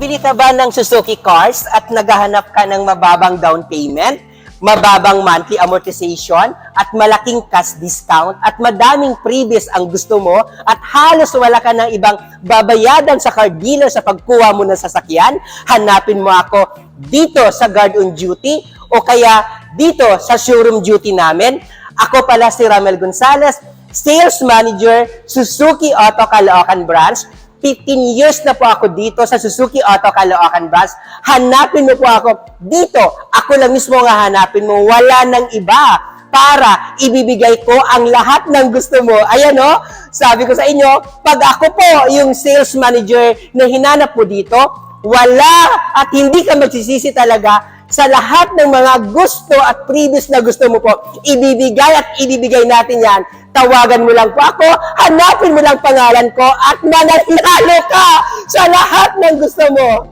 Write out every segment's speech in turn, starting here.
Bumibili ka ba ng Suzuki cars at naghahanap ka ng mababang down payment, mababang monthly amortization, at malaking cash discount, at madaming previous ang gusto mo, at halos wala ka ng ibang babayadan sa car dealer sa pagkuha mo ng sasakyan? Hanapin mo ako dito sa Guard on Duty o kaya dito sa showroom duty namin. Ako pala si Ramel Gonzalez, Sales Manager, Suzuki Auto Caloocan Branch. 15 years na po ako dito sa Suzuki Auto Caloocan Branch. Hanapin mo po ako dito. Ako lang mismo nga hanapin mo. Wala nang iba para ibibigay ko ang lahat ng gusto mo. Ayan o, sabi ko sa inyo, pag ako po yung sales manager na hinanap mo dito, wala at hindi ka magsisisi talaga sa lahat ng mga gusto at previous na gusto mo po. Ibibigay natin yan. Tawagan mo lang po ako, hanapin mo lang pangalan ko, at mananalo ka sa lahat ng gusto mo.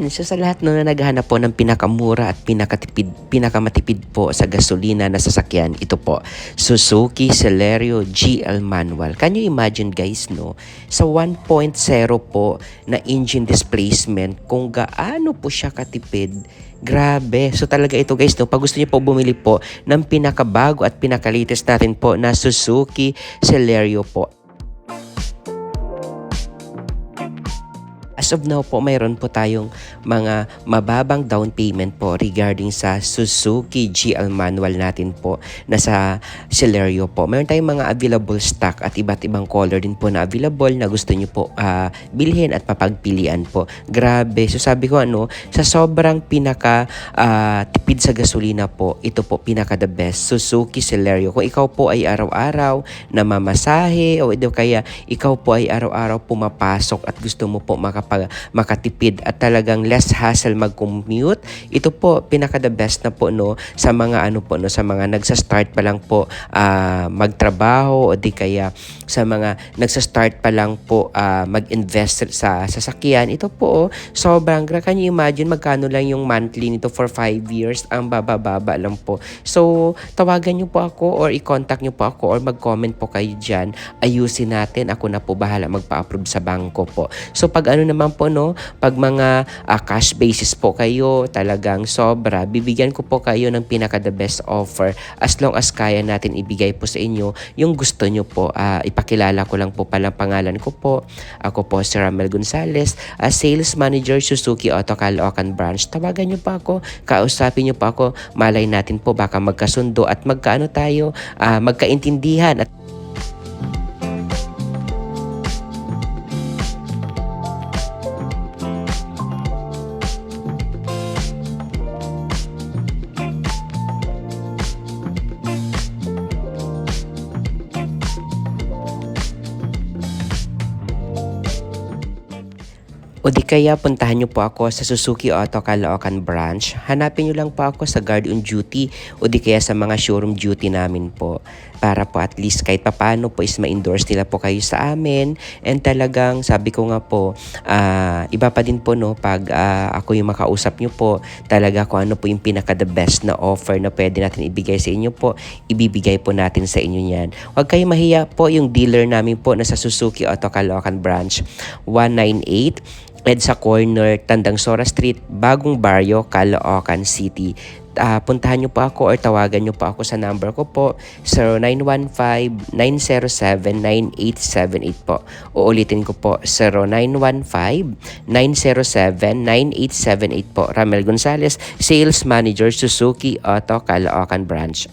So sa lahat na naghahanap po ng pinakamura at pinakamatipid po sa gasolina na sasakyan, ito po, Suzuki Celerio GL Manual. Can you imagine guys, no? Sa 1.0 po na engine displacement, kung gaano po siya katipid, grabe. So talaga ito guys, no, pag gusto niyo po bumili po ng pinakabago at pinakalitest natin po na Suzuki Celerio po. As of now po, mayroon po tayong mga mababang down payment po regarding sa Suzuki GL Manual natin po na sa Celerio po. Mayroon tayong mga available stock at iba't ibang color din po na available na gusto nyo po bilhin at mapagpilian po. Grabe. So sabi ko sa sobrang tipid sa gasolina po, ito po pinaka the best, Suzuki Celerio. Kung ikaw po ay araw-araw na mamasahe o kaya ikaw po ay araw-araw pumapasok at gusto mo po makatipid at talagang less hassle mag-commute, ito po pinaka the best na po sa mga sa mga nagsa-start pa lang po magtrabaho o di kaya sa mga nagsa-start pa lang po mag-invest sa sasakyan. Ito po sobrang, can you imagine magkano lang yung monthly nito for 5 years? Ang baba lang po. So tawagan nyo po ako or i-contact nyo po ako or mag-comment po kayo dyan. Ayusin natin. Ako na po bahala magpa-approve sa bangko po. So pag naman po pag mga cash basis po kayo, talagang sobra, bibigyan ko po kayo ng pinaka the best offer as long as kaya natin ibigay po sa inyo yung gusto nyo po. Ipakilala ko lang po palang pangalan ko po. Ako po si Ramel Gonzalez, Sales Manager Suzuki Auto Caloocan Branch. Tawagan nyo po ako, kausapin nyo po ako, malay natin po baka magkasundo at magkaintindihan at o di kaya puntahan nyo po ako sa Suzuki Auto Caloocan Branch. Hanapin nyo lang po ako sa Guard on Duty o di kaya sa mga showroom duty namin po. Para po at least kahit papaano po is ma-endorse nila po kayo sa amin. And talagang sabi ko nga po, iba pa din po pag ako yung makausap nyo po, talaga kung ano po yung pinaka the best na offer na pwede natin ibigay sa inyo po, ibibigay po natin sa inyo yan. Huwag kayo mahiya po, yung dealer namin po na sa Suzuki Auto Caloocan Branch 198 EDSA Corner, Tandangsora Street, Bagong Barrio, Caloocan City. Puntahan nyo po ako or tawagan nyo po ako sa number ko po, 0915-907-9878 po. Uulitin ko po, 0915-907-9878 po. Ramel Gonzalez, Sales Manager, Suzuki Auto Caloocan Branch.